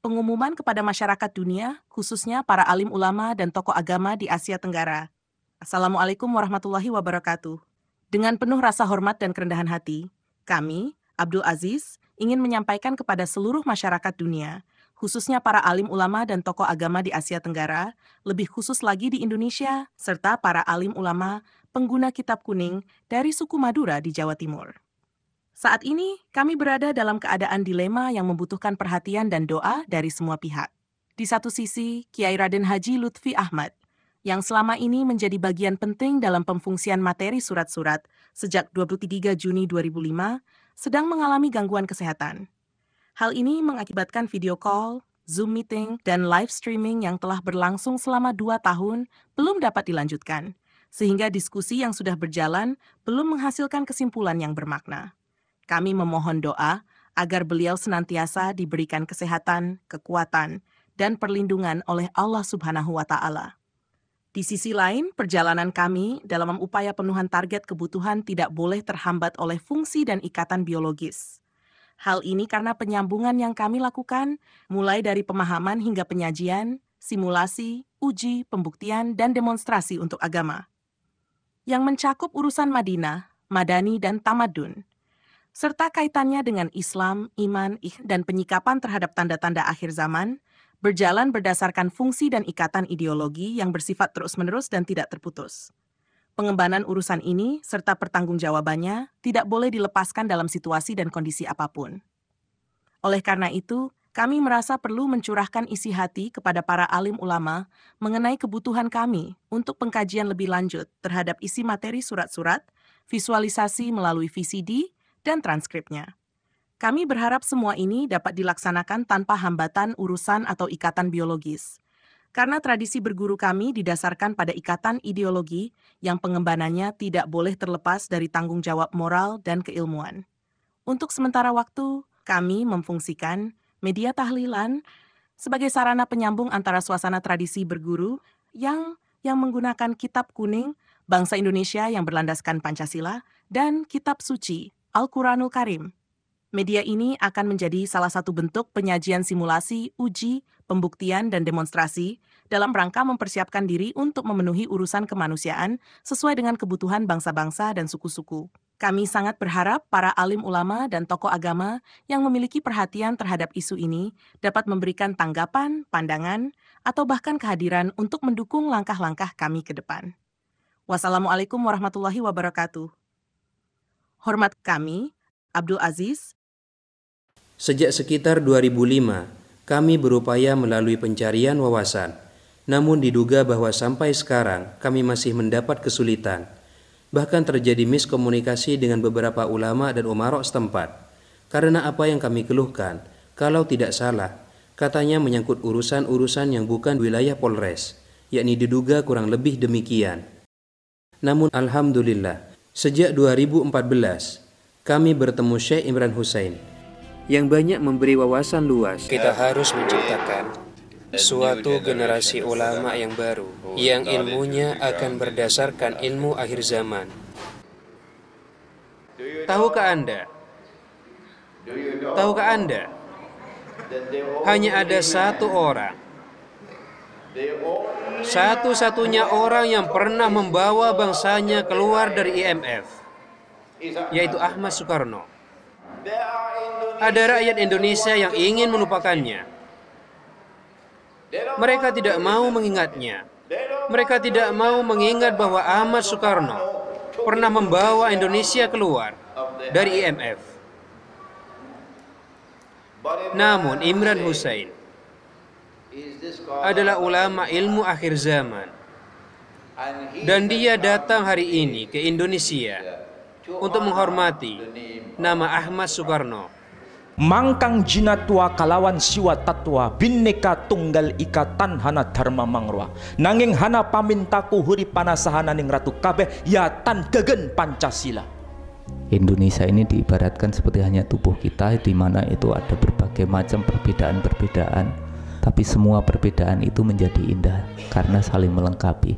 pengumuman kepada masyarakat dunia, khususnya para alim ulama dan tokoh agama di Asia Tenggara. Assalamualaikum warahmatullahi wabarakatuh. Dengan penuh rasa hormat dan kerendahan hati, kami, Abdul Aziz, ingin menyampaikan kepada seluruh masyarakat dunia, khususnya para alim ulama dan tokoh agama di Asia Tenggara, lebih khusus lagi di Indonesia, serta para alim ulama pengguna kitab kuning dari suku Madura di Jawa Timur. Saat ini, kami berada dalam keadaan dilema yang membutuhkan perhatian dan doa dari semua pihak. Di satu sisi, Kiai Raden Haji Lutfi Ahmad, yang selama ini menjadi bagian penting dalam pemfungsian materi surat-surat sejak 23 Juni 2005, sedang mengalami gangguan kesehatan. Hal ini mengakibatkan video call, Zoom meeting, dan live streaming yang telah berlangsung selama 2 tahun belum dapat dilanjutkan, sehingga diskusi yang sudah berjalan belum menghasilkan kesimpulan yang bermakna. Kami memohon doa agar beliau senantiasa diberikan kesehatan, kekuatan, dan perlindungan oleh Allah Subhanahu wa Ta'ala. Di sisi lain, perjalanan kami dalam upaya penuhan target kebutuhan tidak boleh terhambat oleh fungsi dan ikatan biologis. Hal ini karena penyambungan yang kami lakukan, mulai dari pemahaman hingga penyajian, simulasi, uji, pembuktian, dan demonstrasi untuk agama, yang mencakup urusan Madinah, Madani, dan Tamadun, serta kaitannya dengan Islam, iman, dan penyikapan terhadap tanda-tanda akhir zaman, berjalan berdasarkan fungsi dan ikatan ideologi yang bersifat terus-menerus dan tidak terputus. Pengembangan urusan ini, serta pertanggungjawabannya, tidak boleh dilepaskan dalam situasi dan kondisi apapun. Oleh karena itu, kami merasa perlu mencurahkan isi hati kepada para alim ulama mengenai kebutuhan kami untuk pengkajian lebih lanjut terhadap isi materi surat-surat, visualisasi melalui VCD, dan transkripnya. Kami berharap semua ini dapat dilaksanakan tanpa hambatan urusan atau ikatan biologis, karena tradisi berguru kami didasarkan pada ikatan ideologi yang pengembangannya tidak boleh terlepas dari tanggung jawab moral dan keilmuan. Untuk sementara waktu, kami memfungsikan media tahlilan sebagai sarana penyambung antara suasana tradisi berguru yang menggunakan kitab kuning bangsa Indonesia yang berlandaskan Pancasila dan kitab suci Al-Quranul Karim. Media ini akan menjadi salah satu bentuk penyajian simulasi, uji, pembuktian, dan demonstrasi dalam rangka mempersiapkan diri untuk memenuhi urusan kemanusiaan sesuai dengan kebutuhan bangsa-bangsa dan suku-suku. Kami sangat berharap para alim ulama dan tokoh agama yang memiliki perhatian terhadap isu ini dapat memberikan tanggapan, pandangan, atau bahkan kehadiran untuk mendukung langkah-langkah kami ke depan. Wassalamualaikum warahmatullahi wabarakatuh. Hormat kami, Abdul Aziz. Sejak sekitar 2005, kami berupaya melalui pencarian wawasan. Namun diduga bahwa sampai sekarang kami masih mendapat kesulitan. Bahkan terjadi miskomunikasi dengan beberapa ulama dan umarok setempat. Karena apa yang kami keluhkan, kalau tidak salah, katanya menyangkut urusan-urusan yang bukan wilayah Polres, yakni diduga kurang lebih demikian. Namun alhamdulillah, sejak 2014, kami bertemu Syekh Imran Hussein yang banyak memberi wawasan luas. Kita harus menciptakan suatu generasi ulama yang baru, yang ilmunya akan berdasarkan ilmu akhir zaman. Tahukah Anda? Hanya ada satu orang, satu-satunya orang yang pernah membawa bangsanya keluar dari IMF, yaitu Ahmad Soekarno. Ada rakyat Indonesia yang ingin melupakannya. Mereka tidak mau mengingatnya. Mereka tidak mau mengingat bahwa Ahmad Soekarno pernah membawa Indonesia keluar dari IMF. Namun Imran Hussein adalah ulama ilmu akhir zaman, dan dia datang hari ini ke Indonesia untuk menghormati nama Ahmad Soekarno. Mangkang jinatua kalawan siwa tatwa bineka tunggal ika tanhana dharma mangrwa nanging hana pamintaku huri panasahana ning ratu kabeh ya tan gegen Pancasila. Indonesia ini diibaratkan seperti hanya tubuh kita, di mana itu ada berbagai macam perbedaan-perbedaan, tapi semua perbedaan itu menjadi indah karena saling melengkapi.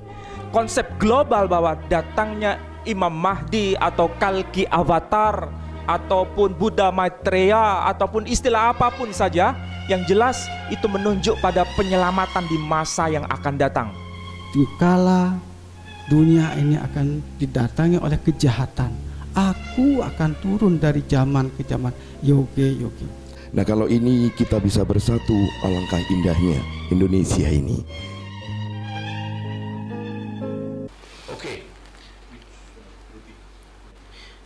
Konsep global bahwa datangnya Imam Mahdi atau Kalki Avatar ataupun Buddha Maitreya ataupun istilah apapun saja Yang jelas itu menunjuk pada penyelamatan di masa yang akan datang. Dikala dunia ini akan didatangi oleh kejahatan, aku akan turun dari zaman ke zaman. Yoge. Nah, kalau ini kita bisa bersatu, alangkah indahnya Indonesia ini.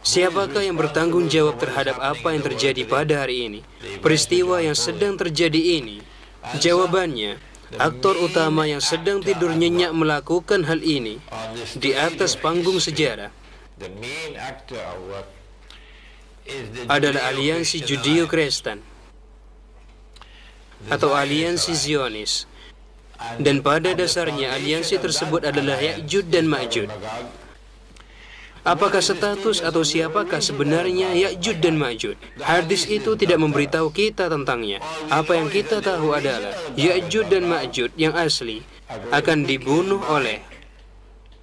Siapakah yang bertanggung jawab terhadap apa yang terjadi pada hari ini? Peristiwa yang sedang terjadi ini. Jawabannya, aktor utama yang sedang tidur nyenyak melakukan hal ini di atas panggung sejarah adalah aliansi Judeo-Kristen atau aliansi Zionis. Dan pada dasarnya aliansi tersebut adalah Ya'juj dan Ma'juj. Apakah status atau siapakah sebenarnya Ya'juj dan Ma'juj? Hadis itu tidak memberitahu kita tentangnya. Apa yang kita tahu adalah Ya'juj dan Ma'juj yang asli akan dibunuh oleh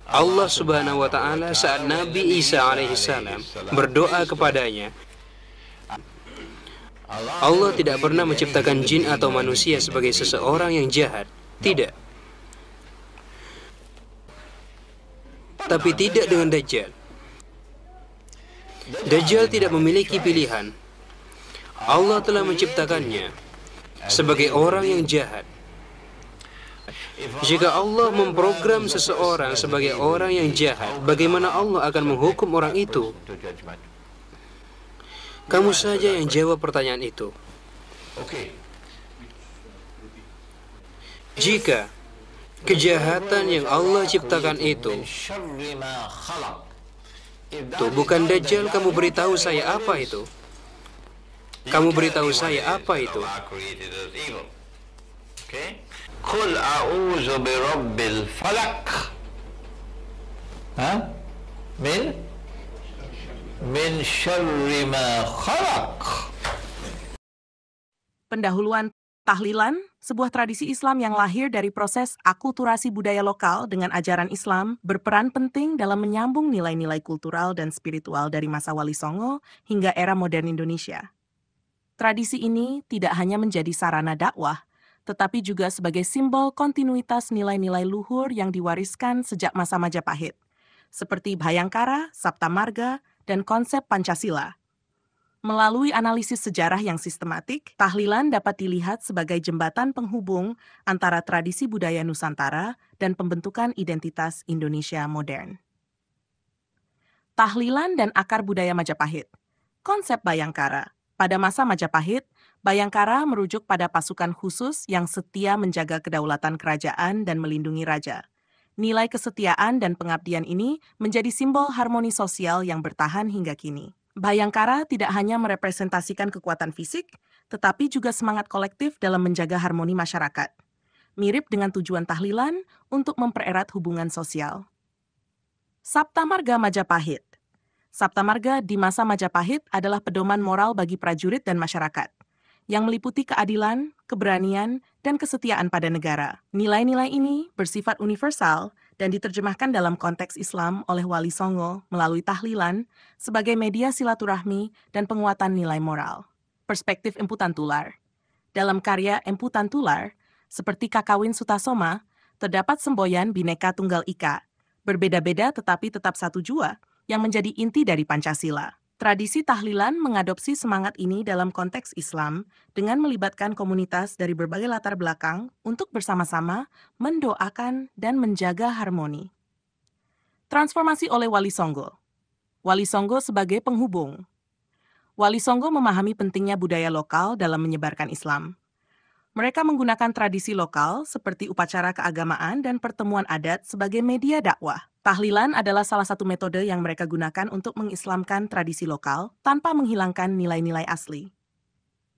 Allah Subhanahu wa Ta'ala saat Nabi Isa alaihissalam berdoa kepadanya. Allah tidak pernah menciptakan jin atau manusia sebagai seseorang yang jahat. Tidak. Tapi tidak dengan Dajjal. Dajjal tidak memiliki pilihan. Allah telah menciptakannya sebagai orang yang jahat. Jika Allah memprogram seseorang sebagai orang yang jahat, bagaimana Allah akan menghukum orang itu? Kamu saja yang jawab pertanyaan itu. Jika kejahatan yang Allah ciptakan itu bukan Dajjal, kamu beritahu saya apa itu? Kamu beritahu saya apa itu? Qul a'udzu birabbil falaq. Min syarri ma khalaq. Pendahuluan tahlilan, sebuah tradisi Islam yang lahir dari proses akulturasi budaya lokal dengan ajaran Islam, berperan penting dalam menyambung nilai-nilai kultural dan spiritual dari masa Wali Songo hingga era modern Indonesia. Tradisi ini tidak hanya menjadi sarana dakwah, tetapi juga sebagai simbol kontinuitas nilai-nilai luhur yang diwariskan sejak masa Majapahit, seperti Bhayangkara, Saptamarga, dan konsep Pancasila. Melalui analisis sejarah yang sistematik, tahlilan dapat dilihat sebagai jembatan penghubung antara tradisi budaya Nusantara dan pembentukan identitas Indonesia modern. Tahlilan dan akar budaya Majapahit. Konsep Bhayangkara. Pada masa Majapahit, Bhayangkara merujuk pada pasukan khusus yang setia menjaga kedaulatan kerajaan dan melindungi raja. Nilai kesetiaan dan pengabdian ini menjadi simbol harmoni sosial yang bertahan hingga kini. Bhayangkara tidak hanya merepresentasikan kekuatan fisik, tetapi juga semangat kolektif dalam menjaga harmoni masyarakat. Mirip dengan tujuan tahlilan untuk mempererat hubungan sosial. Saptamarga Majapahit. Saptamarga di masa Majapahit adalah pedoman moral bagi prajurit dan masyarakat, yang meliputi keadilan, keberanian, dan kesetiaan pada negara. Nilai-nilai ini bersifat universal dan diterjemahkan dalam konteks Islam oleh Wali Songo melalui tahlilan sebagai media silaturahmi dan penguatan nilai moral. Perspektif Empu Tantular. Dalam karya Empu Tantular, seperti Kakawin Sutasoma, terdapat semboyan Bhinneka Tunggal Ika, berbeda-beda tetapi tetap satu jua, yang menjadi inti dari Pancasila. Tradisi tahlilan mengadopsi semangat ini dalam konteks Islam dengan melibatkan komunitas dari berbagai latar belakang untuk bersama-sama mendoakan dan menjaga harmoni. Transformasi oleh Wali Songo. Wali Songo sebagai penghubung. Wali Songo memahami pentingnya budaya lokal dalam menyebarkan Islam. Mereka menggunakan tradisi lokal seperti upacara keagamaan dan pertemuan adat sebagai media dakwah. Tahlilan adalah salah satu metode yang mereka gunakan untuk mengislamkan tradisi lokal tanpa menghilangkan nilai-nilai asli.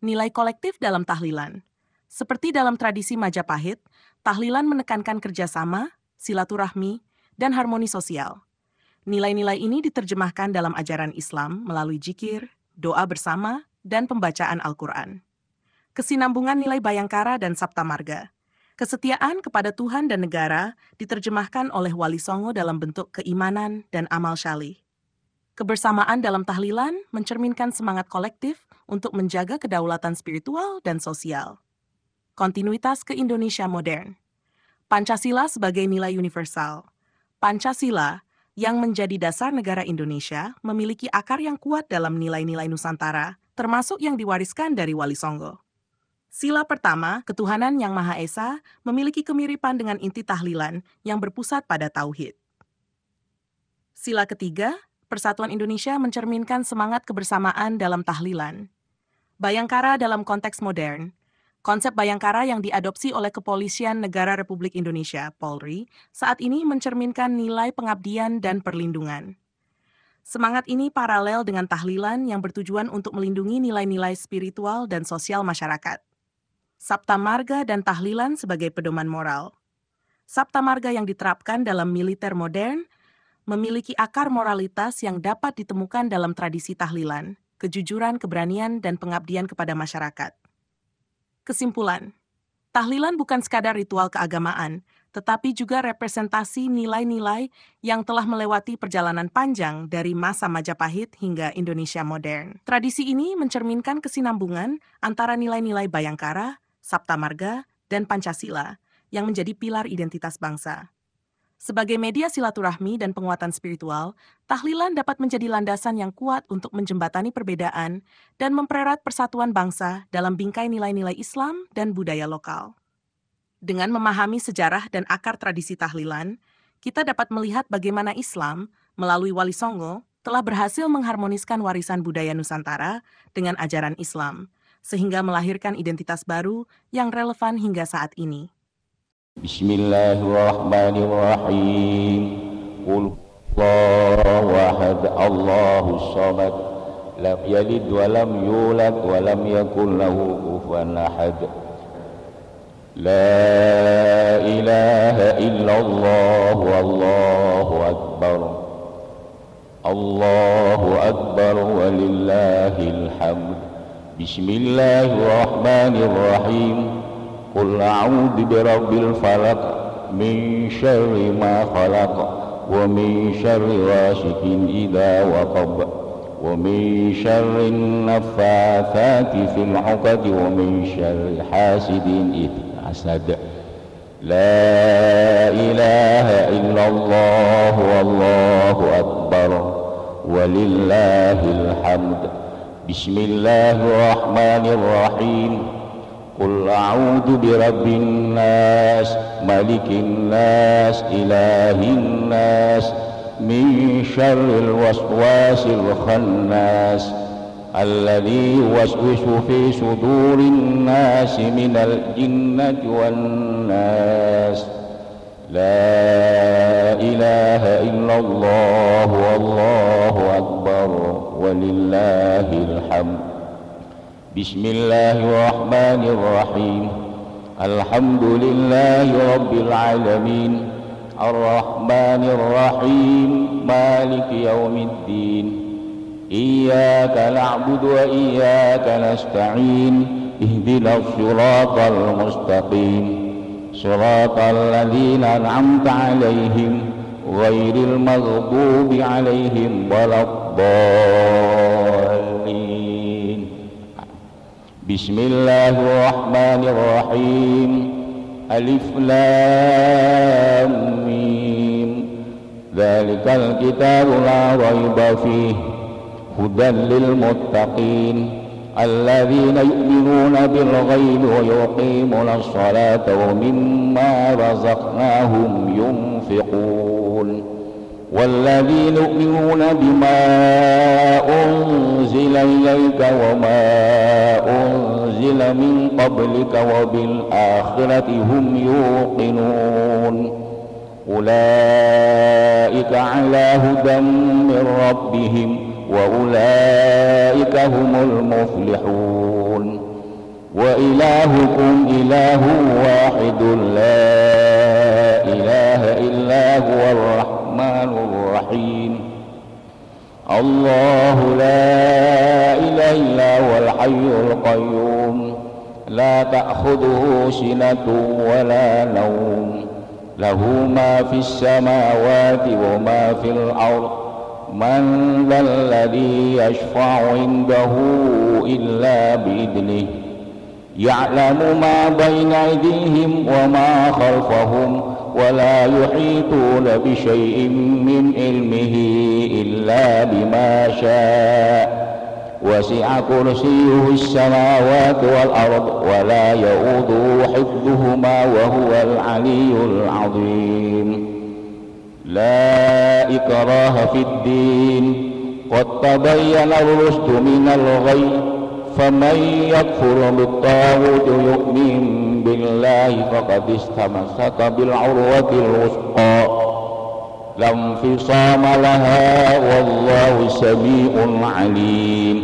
Nilai kolektif dalam tahlilan. Seperti dalam tradisi Majapahit, tahlilan menekankan kerjasama, silaturahmi, dan harmoni sosial. Nilai-nilai ini diterjemahkan dalam ajaran Islam melalui zikir, doa bersama, dan pembacaan Al-Quran. Kesinambungan nilai Bhayangkara dan Saptamarga. Kesetiaan kepada Tuhan dan negara diterjemahkan oleh Wali Songo dalam bentuk keimanan dan amal syalih. Kebersamaan dalam tahlilan mencerminkan semangat kolektif untuk menjaga kedaulatan spiritual dan sosial. Kontinuitas ke Indonesia modern. Pancasila sebagai nilai universal. Pancasila yang menjadi dasar negara Indonesia memiliki akar yang kuat dalam nilai-nilai Nusantara, termasuk yang diwariskan dari Wali Songo. Sila pertama, ketuhanan yang Maha Esa, memiliki kemiripan dengan inti tahlilan yang berpusat pada tauhid. Sila ketiga, Persatuan Indonesia mencerminkan semangat kebersamaan dalam tahlilan. Bayangkara dalam konteks modern. Konsep Bayangkara yang diadopsi oleh Kepolisian Negara Republik Indonesia, Polri, saat ini mencerminkan nilai pengabdian dan perlindungan. Semangat ini paralel dengan tahlilan yang bertujuan untuk melindungi nilai-nilai spiritual dan sosial masyarakat. Sabta Marga dan tahlilan sebagai pedoman moral. Sabta Marga yang diterapkan dalam militer modern memiliki akar moralitas yang dapat ditemukan dalam tradisi tahlilan, kejujuran, keberanian, dan pengabdian kepada masyarakat. Kesimpulan, tahlilan bukan sekadar ritual keagamaan, tetapi juga representasi nilai-nilai yang telah melewati perjalanan panjang dari masa Majapahit hingga Indonesia modern. Tradisi ini mencerminkan kesinambungan antara nilai-nilai Bayangkara, Sabta Marga, dan Pancasila yang menjadi pilar identitas bangsa. Sebagai media silaturahmi dan penguatan spiritual, tahlilan dapat menjadi landasan yang kuat untuk menjembatani perbedaan dan mempererat persatuan bangsa dalam bingkai nilai-nilai Islam dan budaya lokal. Dengan memahami sejarah dan akar tradisi tahlilan, kita dapat melihat bagaimana Islam, melalui Wali Songo, telah berhasil mengharmoniskan warisan budaya Nusantara dengan ajaran Islam, sehingga melahirkan identitas baru yang relevan hingga saat ini. Bismillahirrahmanirrahim. Qul huwallahu ahad, Allahus samad, lam yalid wa lam yulad wa lam yakul lahu kufuwan ahad. La ilaha illallah wallahu akbar. Allahu akbar walillahil hamd. Bismillahirrahmanirrahim. Qul a'udzu birabbil falaq min syarri ma khalaq wa min syarri ghasiqin idza waqab wa min syarri naffatsati fil 'uqad wa min syarri hasidin idza hasad. La ilaha illallah wallahu akbar walillahil hamd. Bismillahirrahmanirrahim. Qul a'udzu birabbin nas, malikin nas, ilahin nas, min syarril waswasil khannas, alladzi yuwaswisu fi sudurin nas minal jinnati wan nas. La ilaha illallah wallahu akbar walillahil hamd. Bismillahirrahmanirrahim. Alhamdulillahi rabbil alamin. Ar-Rahmanir-Rahim. Maliki yaumiddin. Iyyaka na'budu wa iyyaka nasta'in. Ihdinas siratal mustaqim. Siratal ladzina an'amta 'alaihim ghairil maghdubi 'alaihim waladdallin. Bismillahirrahmanirrahim. Alif Lam Mim. Dzalikal kitabu la raiba fihi hudan lil muttaqin alladzina yu'minuna bil ghaibi wa yuqimuna as-salata wa mimma razaqnahum yunfiqun. والذين يؤمنون بما أنزل إليك وما أنزل من قبلك وبالآخرة هم يوقنون. أولئك على هدى من ربهم وأولئك هم المفلحون. وإلهكم إله واحد لا إله إلا هو الرحمن الرحيم. الله لا إله إلا هو الحي القيوم لا تأخذه سنة ولا نوم له ما في السماوات وما في الأرض من ذا الذي يشفع عنده إلا بإذنه يعلم ما بين أيديهم وما خلفهم ولا يحيطون بشيء من علمه إلا بما شاء وسع كرسيه السماوات والأرض ولا يؤوده حفظهما وهو العلي العظيم. لا إكراه في الدين قد تبين الرشد من الغي فمن يكفر بالطاغوت يؤمن بالله فقد استمسك بالعروة الوثقى لا انفصام لها والله سميع عليم.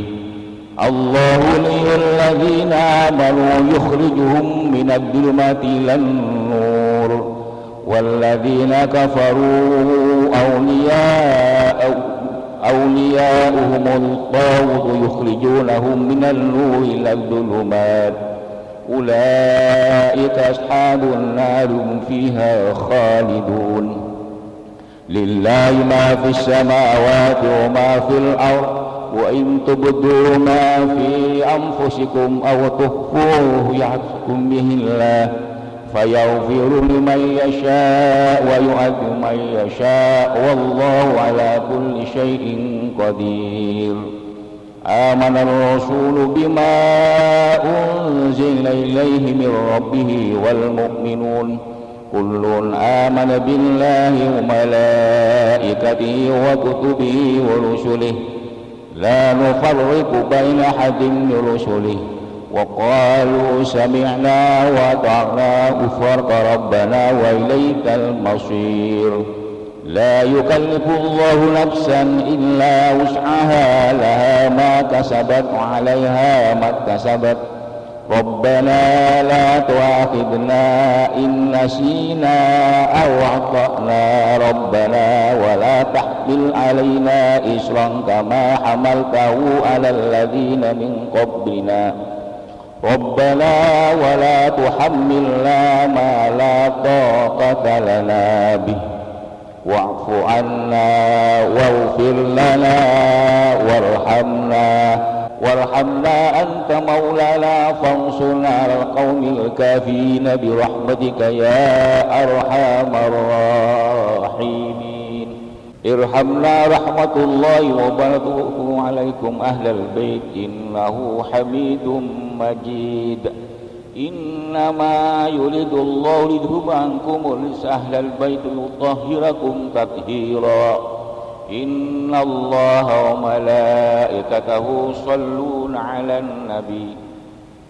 الله ولي الذين آمنوا يخرجهم من الظلمات إلى النور والذين كفروا أولياؤهم الطاغوت يخرجونهم من النور إلى الظلمات أولئك أصحاب النار هم فيها خالدون. لله ما في السماوات وما في الأرض وإن تبدوا ما في أنفسكم أو تخفوه يحكم به الله فيغفر لمن يشاء ويعذب من يشاء والله على كل شيء قدير. آمن الرسول بما أنزل إليه من ربه والمؤمنون كل آمن بالله وملائكته وكتبه ورسله لا نفرق بين أحد من رسله وقالوا سمعنا وأطعنا غفرانك ربنا وإليك المصير. لا يكلف الله نفسا إلا وسعها لها ما كسبت وعليها ما اكتسبت ربنا لا تؤاخذنا إن نسينا أو أخطأنا ربنا ولا تحمل علينا إصرا كما حملته على الذين من قبلنا ربنا ولا تحملنا ما لا طاقة لنا به واعف عنا واغفر لنا وارحمنا أنت مولانا فانصرنا على القوم الكافرين برحمتك يا أرحم الراحمين. ارحمنا رحمة الله وبركاته عليكم أهل البيت إنه حميد مجيد. إنما يريد الله ليذهب عنكم الرجس أهل البيت ويطهركم تطهيرا. إن الله وملائكته يصلون على النبي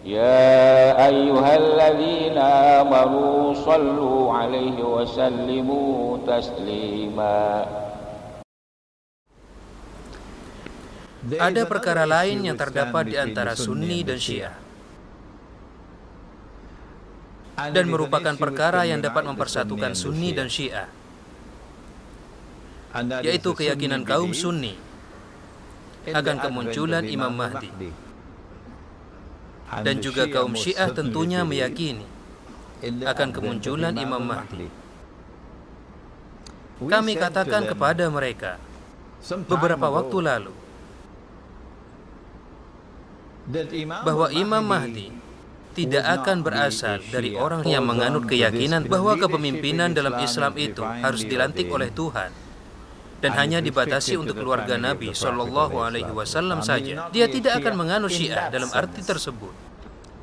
يا أيها الذين آمنوا صلوا عليه وسلموا تسليما. Ada perkara lain yang terdapat di antara Sunni dan Syiah, dan merupakan perkara yang dapat mempersatukan Sunni dan Syiah, yaitu keyakinan kaum Sunni akan kemunculan Imam Mahdi, dan juga kaum Syiah tentunya meyakini akan kemunculan Imam Mahdi. Kami katakan kepada mereka beberapa waktu lalu bahwa Imam Mahdi tidak akan berasal dari orang yang menganut keyakinan bahwa kepemimpinan dalam Islam itu harus dilantik oleh Tuhan dan hanya dibatasi untuk keluarga Nabi Shallallahu Alaihi Wasallam saja. Dia tidak akan menganut Syiah dalam arti tersebut.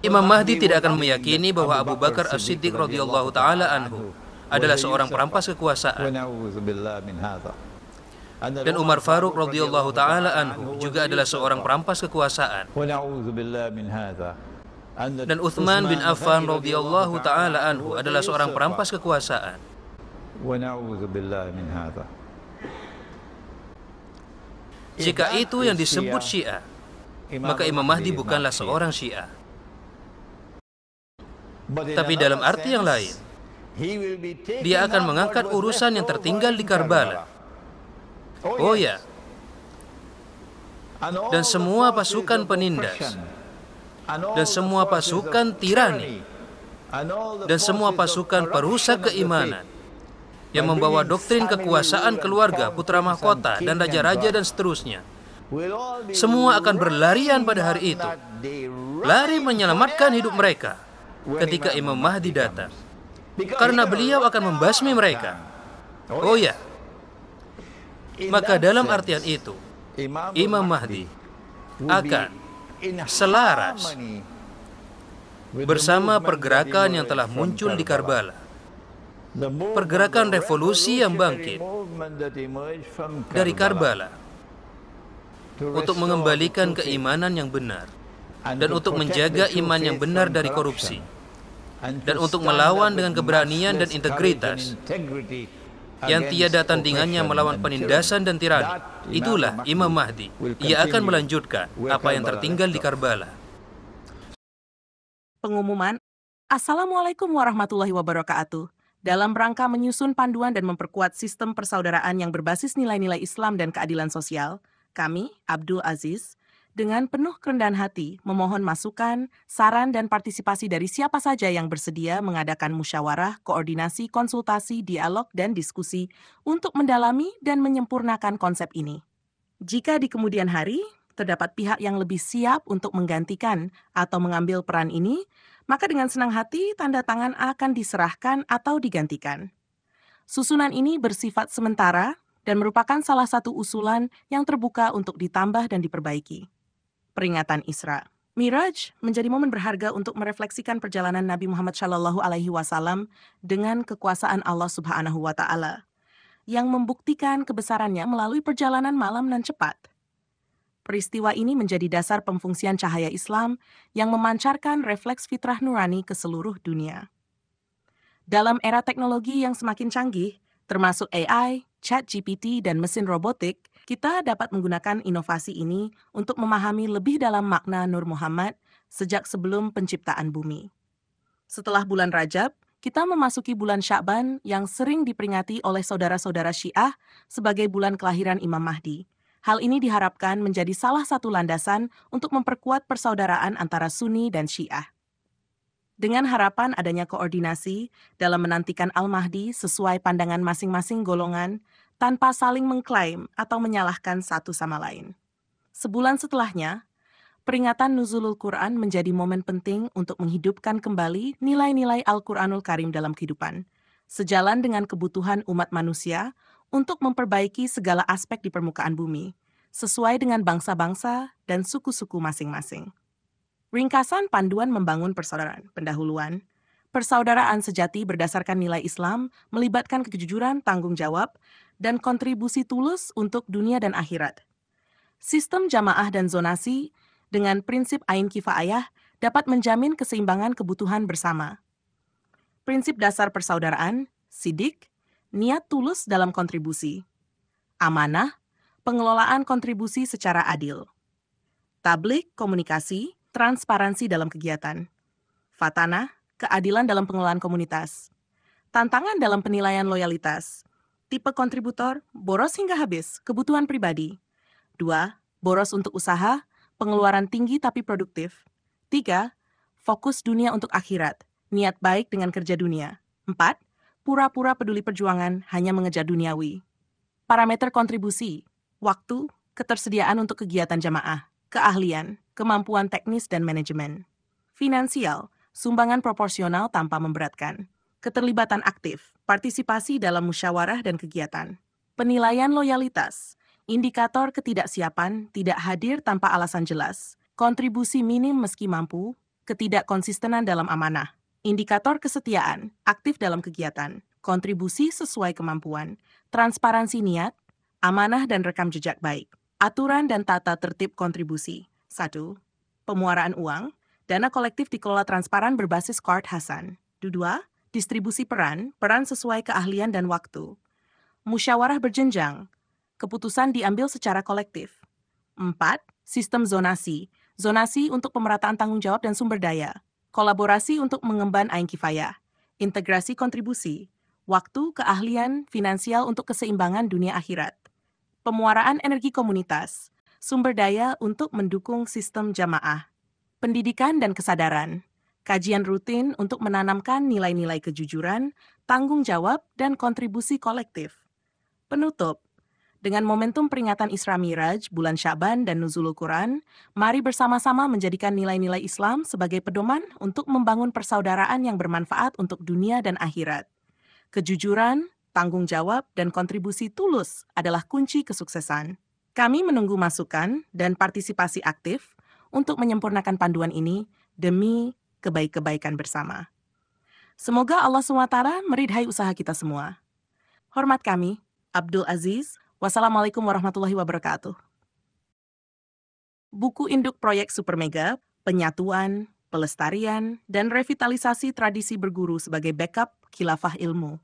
Imam Mahdi tidak akan meyakini bahwa Abu Bakar As-Siddiq radhiyallahu taala anhu adalah seorang perampas kekuasaan, dan Umar Faruq radhiyallahu taala anhu juga adalah seorang perampas kekuasaan, dan Utsman bin Affan radhiyallahu taala anhu adalah seorang perampas kekuasaan. Jika itu yang disebut Syiah, maka Imam Mahdi bukanlah seorang Syiah. Tapi dalam arti yang lain, dia akan mengangkat urusan yang tertinggal di Karbala. Oh ya, dan semua pasukan penindas, dan semua pasukan tirani, dan semua pasukan perusak keimanan yang membawa doktrin kekuasaan keluarga, putra mahkota, dan raja-raja dan seterusnya, semua akan berlarian pada hari itu lari menyelamatkan hidup mereka ketika Imam Mahdi datang, karena beliau akan membasmi mereka. Oh ya, maka dalam artian itu, Imam Mahdi akan selaras bersama pergerakan yang telah muncul di Karbala, pergerakan revolusi yang bangkit dari Karbala untuk mengembalikan keimanan yang benar dan untuk menjaga iman yang benar dari korupsi dan untuk melawan dengan keberanian dan integritas yang tiada tandingannya melawan penindasan dan tirani. Itulah Imam Mahdi. Ia akan melanjutkan apa yang tertinggal di Karbala. Pengumuman, Assalamualaikum warahmatullahi wabarakatuh. Dalam rangka menyusun panduan dan memperkuat sistem persaudaraan yang berbasis nilai-nilai Islam dan keadilan sosial, kami, Abdul Aziz, dengan penuh kerendahan hati memohon masukan, saran, dan partisipasi dari siapa saja yang bersedia mengadakan musyawarah, koordinasi, konsultasi, dialog, dan diskusi untuk mendalami dan menyempurnakan konsep ini. Jika di kemudian hari terdapat pihak yang lebih siap untuk menggantikan atau mengambil peran ini, maka dengan senang hati tanda tangan akan diserahkan atau digantikan. Susunan ini bersifat sementara dan merupakan salah satu usulan yang terbuka untuk ditambah dan diperbaiki. Peringatan Isra. Miraj menjadi momen berharga untuk merefleksikan perjalanan Nabi Muhammad SAW dengan kekuasaan Allah Subhanahu wa Ta'ala, yang membuktikan kebesarannya melalui perjalanan malam dan cepat. Peristiwa ini menjadi dasar pemfungsian cahaya Islam yang memancarkan refleks fitrah nurani ke seluruh dunia. Dalam era teknologi yang semakin canggih, termasuk AI, ChatGPT, dan mesin robotik, kita dapat menggunakan inovasi ini untuk memahami lebih dalam makna Nur Muhammad sejak sebelum penciptaan bumi. Setelah bulan Rajab, kita memasuki bulan Sya'ban yang sering diperingati oleh saudara-saudara Syiah sebagai bulan kelahiran Imam Mahdi. Hal ini diharapkan menjadi salah satu landasan untuk memperkuat persaudaraan antara Sunni dan Syiah. Dengan harapan adanya koordinasi dalam menantikan Al-Mahdi sesuai pandangan masing-masing golongan, tanpa saling mengklaim atau menyalahkan satu sama lain. Sebulan setelahnya, peringatan Nuzulul Quran menjadi momen penting untuk menghidupkan kembali nilai-nilai Al-Quranul Karim dalam kehidupan, sejalan dengan kebutuhan umat manusia untuk memperbaiki segala aspek di permukaan bumi, sesuai dengan bangsa-bangsa dan suku-suku masing-masing. Ringkasan panduan membangun persaudaraan. Pendahuluan. Persaudaraan sejati berdasarkan nilai Islam melibatkan kejujuran, tanggung jawab, dan kontribusi tulus untuk dunia dan akhirat. Sistem jamaah dan zonasi dengan prinsip ain kifayah dapat menjamin keseimbangan kebutuhan bersama. Prinsip dasar persaudaraan, sidik, niat tulus dalam kontribusi. Amanah, pengelolaan kontribusi secara adil. Tabligh, komunikasi, transparansi dalam kegiatan. Fatanah, keadilan dalam pengelolaan komunitas. Tantangan dalam penilaian loyalitas. Tipe kontributor, boros hingga habis, kebutuhan pribadi. 2. Boros untuk usaha, pengeluaran tinggi tapi produktif. 3. Fokus dunia untuk akhirat, niat baik dengan kerja dunia. 4. Pura-pura peduli perjuangan, hanya mengejar duniawi. Parameter kontribusi, waktu, ketersediaan untuk kegiatan jamaah, keahlian, kemampuan teknis dan manajemen. Finansial, sumbangan proporsional tanpa memberatkan. Keterlibatan aktif, partisipasi dalam musyawarah dan kegiatan. Penilaian loyalitas, indikator ketidaksiapan, tidak hadir tanpa alasan jelas. Kontribusi minim meski mampu, ketidakkonsistenan dalam amanah. Indikator kesetiaan, aktif dalam kegiatan. Kontribusi sesuai kemampuan, transparansi niat, amanah dan rekam jejak baik. Aturan dan tata tertib kontribusi. 1. Pemuaraan uang, dana kolektif dikelola transparan berbasis Qard Hasan. 2. Distribusi peran sesuai keahlian dan waktu. Musyawarah berjenjang, keputusan diambil secara kolektif. 4. Sistem zonasi, zonasi untuk pemerataan tanggung jawab dan sumber daya. Kolaborasi untuk mengemban ain kifayah. Integrasi kontribusi, waktu, keahlian, finansial untuk keseimbangan dunia akhirat. Pemuaraan energi komunitas, sumber daya untuk mendukung sistem jamaah. Pendidikan dan kesadaran, kajian rutin untuk menanamkan nilai-nilai kejujuran, tanggung jawab, dan kontribusi kolektif. Penutup, Dengan momentum peringatan Isra Miraj, bulan Sya'ban, dan Nuzulul Quran, mari bersama-sama menjadikan nilai-nilai Islam sebagai pedoman untuk membangun persaudaraan yang bermanfaat untuk dunia dan akhirat. Kejujuran, tanggung jawab, dan kontribusi tulus adalah kunci kesuksesan. Kami menunggu masukan dan partisipasi aktif untuk menyempurnakan panduan ini demi kebaikan bersama. Semoga Allah SWT meridhai usaha kita semua. Hormat kami, Abdul Aziz. Wassalamualaikum warahmatullahi wabarakatuh. Buku induk proyek Supermega, Penyatuan, Pelestarian, dan Revitalisasi Tradisi Berguru sebagai backup khilafah ilmu.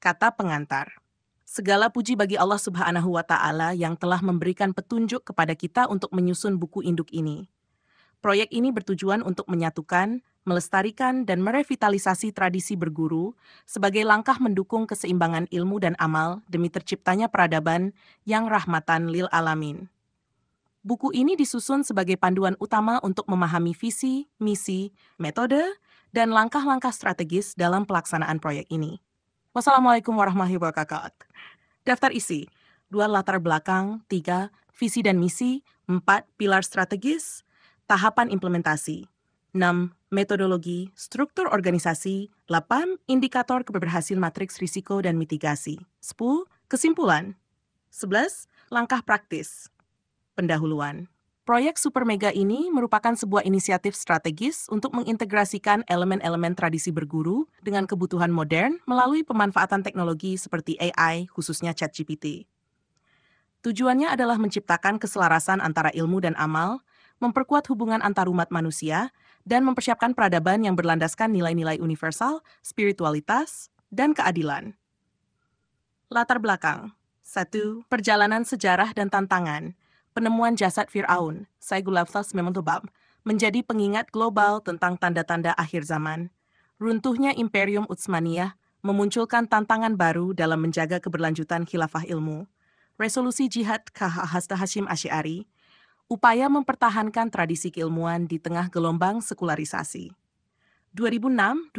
Kata pengantar. Segala puji bagi Allah Subhanahu wa Ta'ala yang telah memberikan petunjuk kepada kita untuk menyusun buku induk ini. Proyek ini bertujuan untuk menyatukan, melestarikan, dan merevitalisasi tradisi berguru sebagai langkah mendukung keseimbangan ilmu dan amal demi terciptanya peradaban yang rahmatan lil alamin. Buku ini disusun sebagai panduan utama untuk memahami visi, misi, metode, dan langkah-langkah strategis dalam pelaksanaan proyek ini. Wassalamualaikum warahmatullahi wabarakatuh. Daftar isi, 2 latar belakang, 3 visi dan misi, 4 pilar strategis, tahapan implementasi, 6 metodologi, struktur organisasi, 8 indikator keberhasilan matriks risiko dan mitigasi, 10 kesimpulan, 11 langkah praktis. Pendahuluan. Proyek Supermega ini merupakan sebuah inisiatif strategis untuk mengintegrasikan elemen-elemen tradisi berguru dengan kebutuhan modern melalui pemanfaatan teknologi seperti AI, khususnya ChatGPT. Tujuannya adalah menciptakan keselarasan antara ilmu dan amal, memperkuat hubungan antarumat manusia, dan mempersiapkan peradaban yang berlandaskan nilai-nilai universal, spiritualitas, dan keadilan. Latar belakang. 1. Perjalanan sejarah dan tantangan. Penemuan jasad Fir'aun, Saigulaftas Memantobab, menjadi pengingat global tentang tanda-tanda akhir zaman. Runtuhnya Imperium Utsmaniyah memunculkan tantangan baru dalam menjaga keberlanjutan khilafah ilmu. Resolusi Jihad Hasta Hashim Asy'ari, upaya mempertahankan tradisi keilmuan di tengah gelombang sekularisasi. 2006-2012,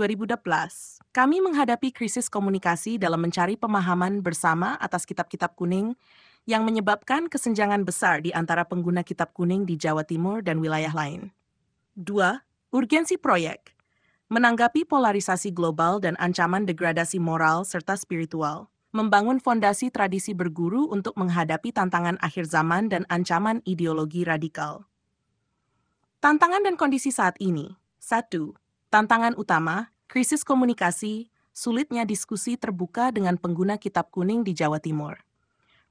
kami menghadapi krisis komunikasi dalam mencari pemahaman bersama atas kitab-kitab kuning yang menyebabkan kesenjangan besar di antara pengguna kitab kuning di Jawa Timur dan wilayah lain. 2. Urgensi proyek. Menanggapi polarisasi global dan ancaman degradasi moral serta spiritual. Membangun fondasi tradisi berguru untuk menghadapi tantangan akhir zaman dan ancaman ideologi radikal. Tantangan dan kondisi saat ini. 1. Tantangan utama, krisis komunikasi, sulitnya diskusi terbuka dengan pengguna kitab kuning di Jawa Timur.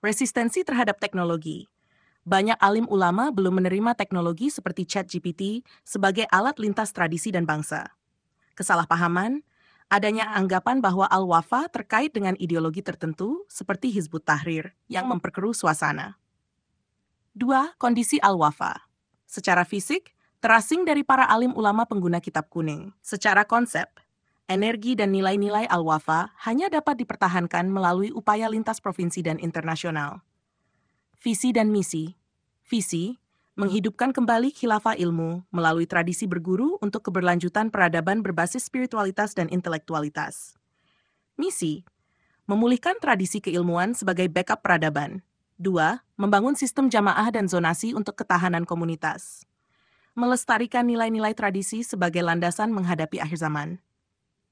Resistensi terhadap teknologi. Banyak alim ulama belum menerima teknologi seperti ChatGPT sebagai alat lintas tradisi dan bangsa. Kesalahpahaman, adanya anggapan bahwa Al-Wafa terkait dengan ideologi tertentu seperti Hizbut Tahrir yang memperkeruh suasana. 2. Kondisi Al-Wafa. Secara fisik, terasing dari para alim ulama pengguna kitab kuning. Secara konsep, energi dan nilai-nilai Al-Wafa hanya dapat dipertahankan melalui upaya lintas provinsi dan internasional. Visi dan misi. Visi, menghidupkan kembali khilafah ilmu melalui tradisi berguru untuk keberlanjutan peradaban berbasis spiritualitas dan intelektualitas. Misi, memulihkan tradisi keilmuan sebagai backup peradaban. 2. Membangun sistem jamaah dan zonasi untuk ketahanan komunitas. Melestarikan nilai-nilai tradisi sebagai landasan menghadapi akhir zaman.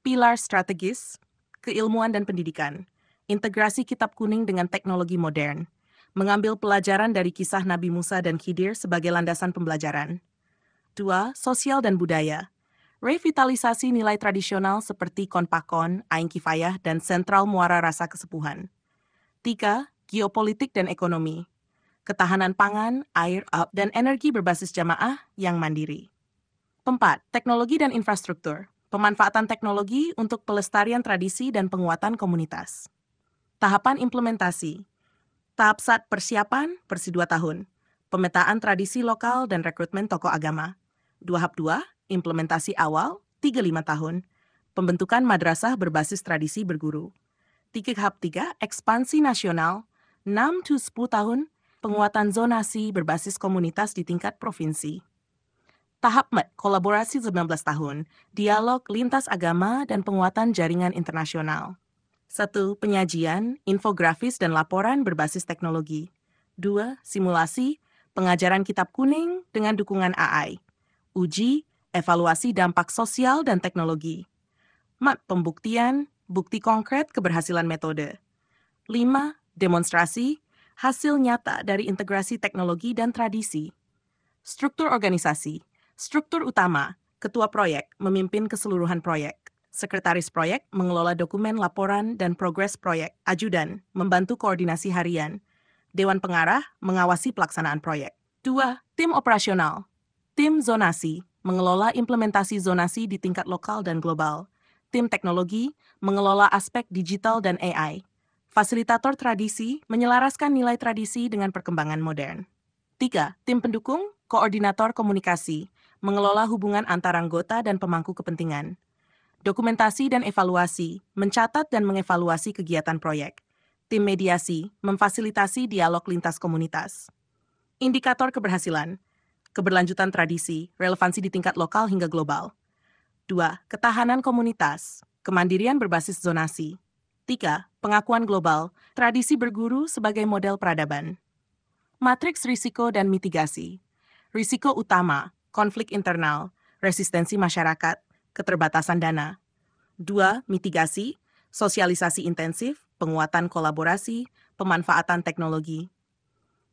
Pilar strategis, keilmuan dan pendidikan, integrasi kitab kuning dengan teknologi modern, mengambil pelajaran dari kisah Nabi Musa dan Khidir sebagai landasan pembelajaran. 2. Sosial dan budaya, revitalisasi nilai tradisional seperti Konpakon, Ain Kifayah, dan Sentral Muara Rasa Kesepuhan. 3. Geopolitik dan ekonomi, ketahanan pangan, air, dan energi berbasis jamaah yang mandiri. 4. Teknologi dan infrastruktur, pemanfaatan teknologi untuk pelestarian tradisi dan penguatan komunitas. Tahapan implementasi. Tahap 1 persiapan, Persi 2 tahun. Pemetaan tradisi lokal dan rekrutmen tokoh agama. Tahap 2, implementasi awal, 3-5 tahun. Pembentukan madrasah berbasis tradisi berguru. Tahap 3, ekspansi nasional, 6-10 tahun. Penguatan zonasi berbasis komunitas di tingkat provinsi. Tahap 4, kolaborasi 19 tahun, dialog lintas agama dan penguatan jaringan internasional. 1. Penyajian, infografis, dan laporan berbasis teknologi. 2. Simulasi, pengajaran kitab kuning dengan dukungan AI. Uji, evaluasi dampak sosial dan teknologi. 4. Pembuktian, bukti konkret keberhasilan metode. 5. Demonstrasi, hasil nyata dari integrasi teknologi dan tradisi. Struktur organisasi, struktur utama, ketua proyek memimpin keseluruhan proyek. Sekretaris proyek mengelola dokumen laporan dan progres proyek. Ajudan membantu koordinasi harian. Dewan pengarah mengawasi pelaksanaan proyek. 2. Tim operasional. Tim zonasi mengelola implementasi zonasi di tingkat lokal dan global. Tim teknologi mengelola aspek digital dan AI. Fasilitator tradisi menyelaraskan nilai tradisi dengan perkembangan modern. 3. Tim pendukung, koordinator komunikasi, mengelola hubungan antar anggota dan pemangku kepentingan. Dokumentasi dan evaluasi, mencatat dan mengevaluasi kegiatan proyek. Tim mediasi, memfasilitasi dialog lintas komunitas. Indikator keberhasilan, keberlanjutan tradisi, relevansi di tingkat lokal hingga global. 2. Ketahanan komunitas, kemandirian berbasis zonasi. 3. Pengakuan global, tradisi berguru sebagai model peradaban. Matriks risiko dan mitigasi. Risiko utama, konflik internal, resistensi masyarakat, keterbatasan dana. 2. Mitigasi, sosialisasi intensif, penguatan kolaborasi, pemanfaatan teknologi.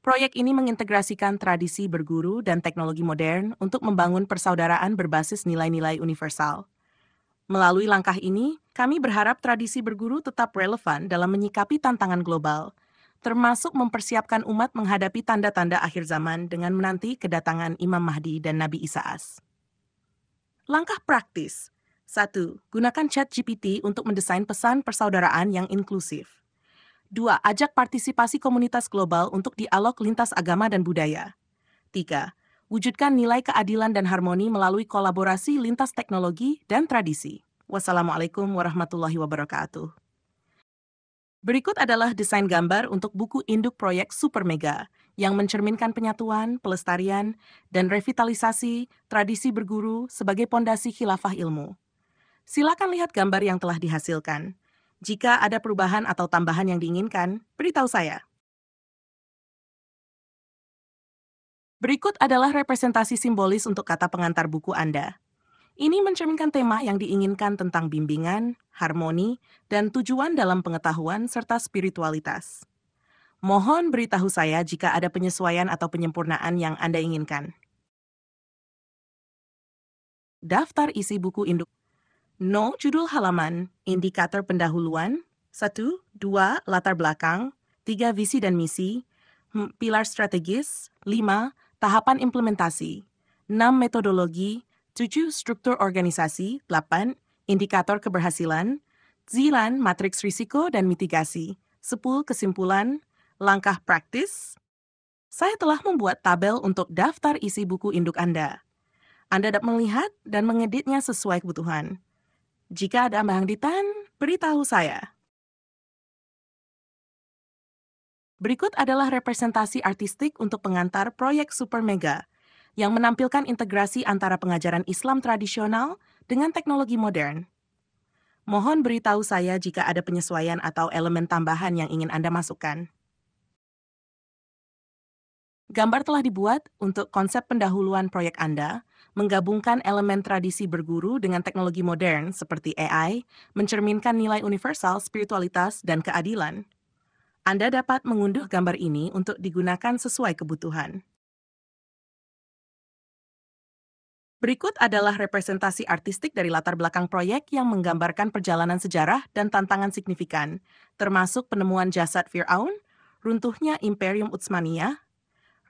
Proyek ini mengintegrasikan tradisi berguru dan teknologi modern untuk membangun persaudaraan berbasis nilai-nilai universal. Melalui langkah ini, kami berharap tradisi berguru tetap relevan dalam menyikapi tantangan global, termasuk mempersiapkan umat menghadapi tanda-tanda akhir zaman dengan menanti kedatangan Imam Mahdi dan Nabi Isa-as. Langkah praktis. 1. Gunakan ChatGPT untuk mendesain pesan persaudaraan yang inklusif. 2. Ajak partisipasi komunitas global untuk dialog lintas agama dan budaya. 3. Wujudkan nilai keadilan dan harmoni melalui kolaborasi lintas teknologi dan tradisi. Wassalamualaikum warahmatullahi wabarakatuh. Berikut adalah desain gambar untuk buku induk proyek Super Mega yang mencerminkan penyatuan, pelestarian, dan revitalisasi tradisi berguru sebagai pondasi khilafah ilmu. Silakan lihat gambar yang telah dihasilkan. Jika ada perubahan atau tambahan yang diinginkan, beritahu saya. Berikut adalah representasi simbolis untuk kata pengantar buku Anda. Ini mencerminkan tema yang diinginkan tentang bimbingan, harmoni, dan tujuan dalam pengetahuan serta spiritualitas. Mohon beritahu saya jika ada penyesuaian atau penyempurnaan yang Anda inginkan. Daftar isi buku induk. 0. Judul halaman, indikator pendahuluan, 1, 2, latar belakang, 3, visi dan misi, pilar strategis, 5, tahapan implementasi, 6, metodologi, 7. Struktur organisasi, 8. Indikator keberhasilan, 9. Matriks risiko dan mitigasi, 10. Kesimpulan, langkah praktis. Saya telah membuat tabel untuk daftar isi buku induk Anda. Anda dapat melihat dan mengeditnya sesuai kebutuhan. Jika ada hambatan, beritahu saya. Berikut adalah representasi artistik untuk pengantar proyek Super Mega yang menampilkan integrasi antara pengajaran Islam tradisional dengan teknologi modern. Mohon beritahu saya jika ada penyesuaian atau elemen tambahan yang ingin Anda masukkan. Gambar telah dibuat untuk konsep pendahuluan proyek Anda, menggabungkan elemen tradisi berguru dengan teknologi modern seperti AI, mencerminkan nilai universal, spiritualitas, dan keadilan. Anda dapat mengunduh gambar ini untuk digunakan sesuai kebutuhan. Berikut adalah representasi artistik dari latar belakang proyek yang menggambarkan perjalanan sejarah dan tantangan signifikan, termasuk penemuan jasad Fir'aun, runtuhnya Imperium Utsmaniyah,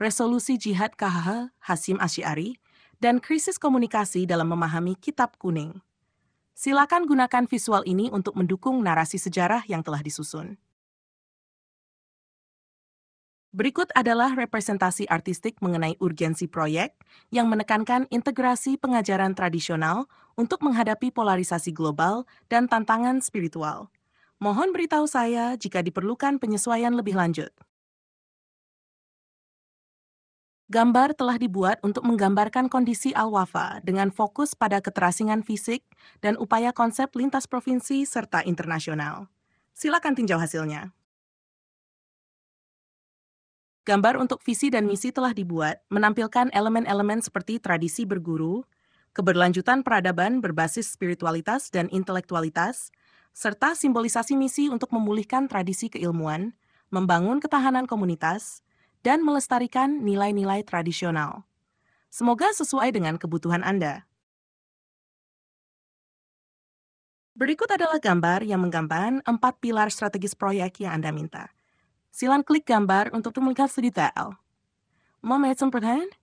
resolusi jihad KH Hasyim Asy'ari, dan krisis komunikasi dalam memahami Kitab Kuning. Silakan gunakan visual ini untuk mendukung narasi sejarah yang telah disusun. Berikut adalah representasi artistik mengenai urgensi proyek yang menekankan integrasi pengajaran tradisional untuk menghadapi polarisasi global dan tantangan spiritual. Mohon beritahu saya jika diperlukan penyesuaian lebih lanjut. Gambar telah dibuat untuk menggambarkan kondisi Al-Wafa dengan fokus pada keterasingan fisik dan upaya konsep lintas provinsi serta internasional. Silakan tinjau hasilnya. Gambar untuk visi dan misi telah dibuat, menampilkan elemen-elemen seperti tradisi berguru, keberlanjutan peradaban berbasis spiritualitas dan intelektualitas, serta simbolisasi misi untuk memulihkan tradisi keilmuan, membangun ketahanan komunitas, dan melestarikan nilai-nilai tradisional. Semoga sesuai dengan kebutuhan Anda. Berikut adalah gambar yang menggambarkan 4 pilar strategis proyek yang Anda minta. Silakan klik gambar untuk melihat sedetail. Mau melihat pertanyaan?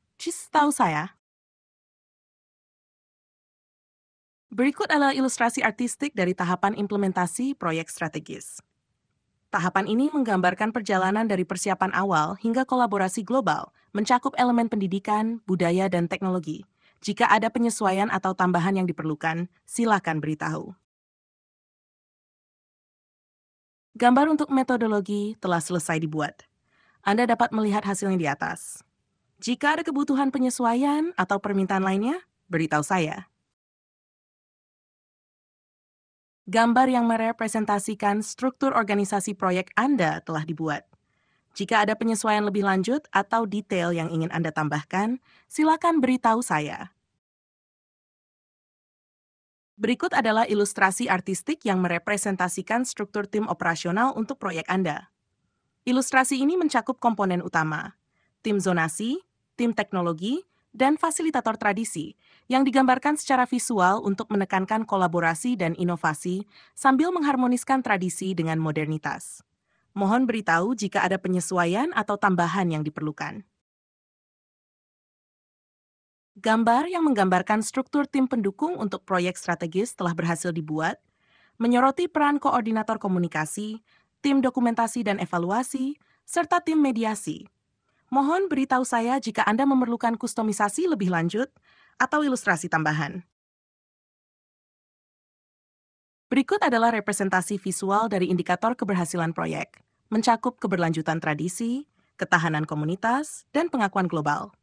Tahu saya. Berikut adalah ilustrasi artistik dari tahapan implementasi proyek strategis. Tahapan ini menggambarkan perjalanan dari persiapan awal hingga kolaborasi global, mencakup elemen pendidikan, budaya, dan teknologi. Jika ada penyesuaian atau tambahan yang diperlukan, silakan beritahu. Gambar untuk metodologi telah selesai dibuat. Anda dapat melihat hasilnya di atas. Jika ada kebutuhan penyesuaian atau permintaan lainnya, beritahu saya. Gambar yang merepresentasikan struktur organisasi proyek Anda telah dibuat. Jika ada penyesuaian lebih lanjut atau detail yang ingin Anda tambahkan, silakan beritahu saya. Berikut adalah ilustrasi artistik yang merepresentasikan struktur tim operasional untuk proyek Anda. Ilustrasi ini mencakup komponen utama, tim zonasi, tim teknologi, dan fasilitator tradisi yang digambarkan secara visual untuk menekankan kolaborasi dan inovasi sambil mengharmoniskan tradisi dengan modernitas. Mohon beritahu jika ada penyesuaian atau tambahan yang diperlukan. Gambar yang menggambarkan struktur tim pendukung untuk proyek strategis telah berhasil dibuat, menyoroti peran koordinator komunikasi, tim dokumentasi dan evaluasi, serta tim mediasi. Mohon beritahu saya jika Anda memerlukan kustomisasi lebih lanjut atau ilustrasi tambahan. Berikut adalah representasi visual dari indikator keberhasilan proyek, mencakup keberlanjutan tradisi, ketahanan komunitas, dan pengakuan global.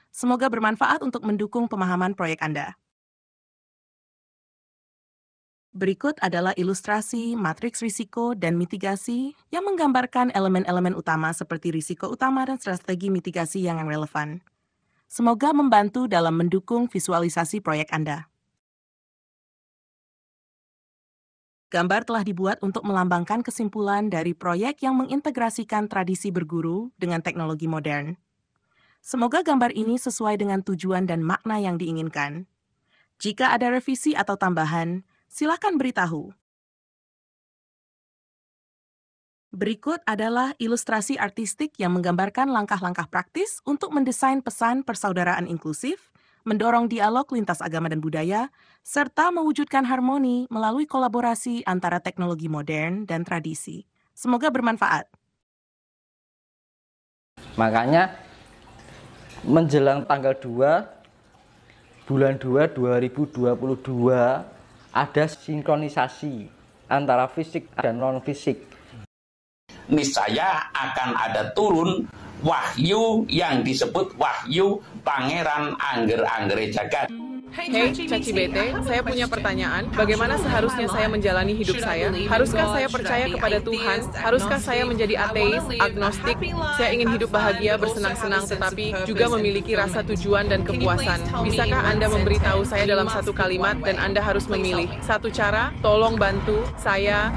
Semoga bermanfaat untuk mendukung pemahaman proyek Anda. Berikut adalah ilustrasi matriks risiko dan mitigasi yang menggambarkan elemen-elemen utama seperti risiko utama dan strategi mitigasi yang relevan. Semoga membantu dalam mendukung visualisasi proyek Anda. Gambar telah dibuat untuk melambangkan kesimpulan dari proyek yang mengintegrasikan tradisi berguru dengan teknologi modern. Semoga gambar ini sesuai dengan tujuan dan makna yang diinginkan. Jika ada revisi atau tambahan, silakan beritahu. Berikut adalah ilustrasi artistik yang menggambarkan langkah-langkah praktis untuk mendesain pesan persaudaraan inklusif, mendorong dialog lintas agama dan budaya, serta mewujudkan harmoni melalui kolaborasi antara teknologi modern dan tradisi. Semoga bermanfaat. Makanya, menjelang tanggal 2 bulan 2 2022 ada sinkronisasi antara fisik dan non-fisik. Niscaya akan ada turun wahyu yang disebut wahyu Pangeran Angger-Anggere Jagat. Hey, Caci Bete, saya punya pertanyaan. Bagaimana seharusnya saya menjalani hidup saya? Haruskah saya percaya kepada Tuhan? Haruskah saya menjadi ateis, agnostik? Saya ingin hidup bahagia, bersenang-senang, tetapi juga memiliki rasa tujuan dan kepuasan. Bisakah Anda memberitahu saya dalam satu kalimat dan Anda harus memilih? Satu cara, tolong bantu saya.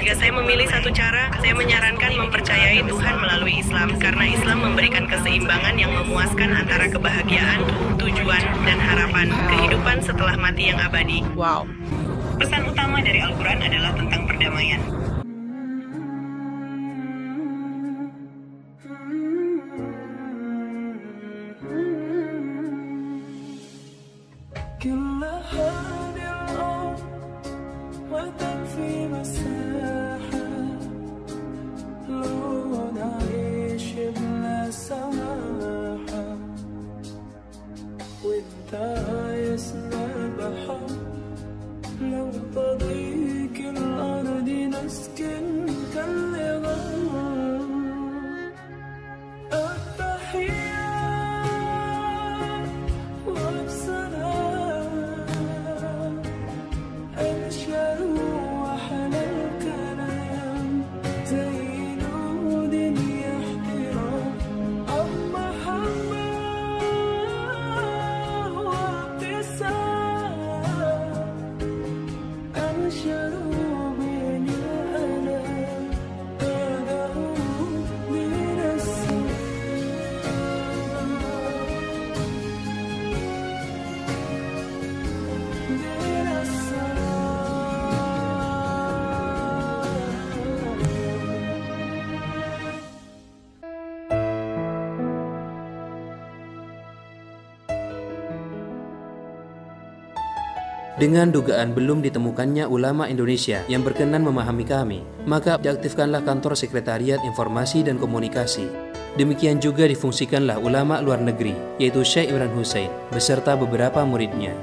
Jika saya memilih satu cara, saya menyarankan mempercayai Tuhan melalui Islam, karena Islam memberikan keseimbangan yang memuaskan antara kebahagiaan, tujuan, dan harapan, kehidupan setelah mati yang abadi. Wow. Pesan utama dari Al-Quran adalah tentang perdamaian. لو تضيق الأرض نسكن Dengan dugaan belum ditemukannya ulama Indonesia yang berkenan memahami kami, maka diaktifkanlah kantor Sekretariat Informasi dan Komunikasi. Demikian juga difungsikanlah ulama luar negeri, yaitu Syekh Imran Hussein, beserta beberapa muridnya.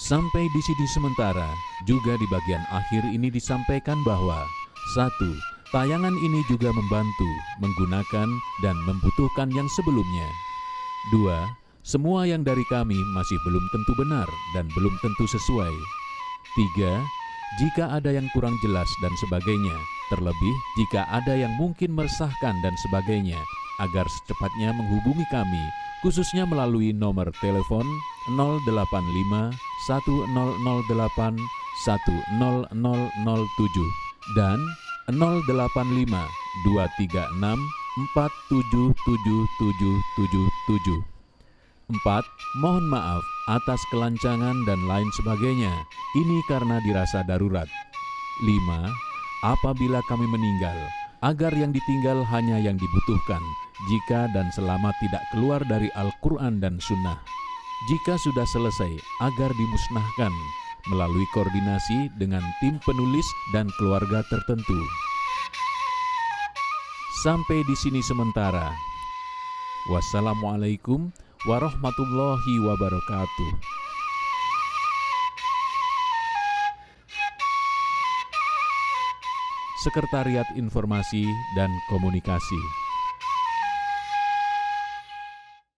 Sampai di sini sementara, juga di bagian akhir ini disampaikan bahwa 1. Tayangan ini juga membantu, menggunakan, dan membutuhkan yang sebelumnya. 2. Semua yang dari kami masih belum tentu benar dan belum tentu sesuai. 3. Jika ada yang kurang jelas dan sebagainya, terlebih jika ada yang mungkin meresahkan dan sebagainya, agar secepatnya menghubungi kami, khususnya melalui nomor telepon 085 1008 10007 dan 085 236 477777. 4. Mohon maaf atas kelancangan dan lain sebagainya. Ini karena dirasa darurat. 5. Apabila kami meninggal, agar yang ditinggal hanya yang dibutuhkan, jika dan selama tidak keluar dari Al-Quran dan Sunnah. Jika sudah selesai, agar dimusnahkan melalui koordinasi dengan tim penulis dan keluarga tertentu. Sampai di sini sementara. Wassalamualaikum warahmatullahi wabarakatuh. Sekretariat Informasi dan Komunikasi.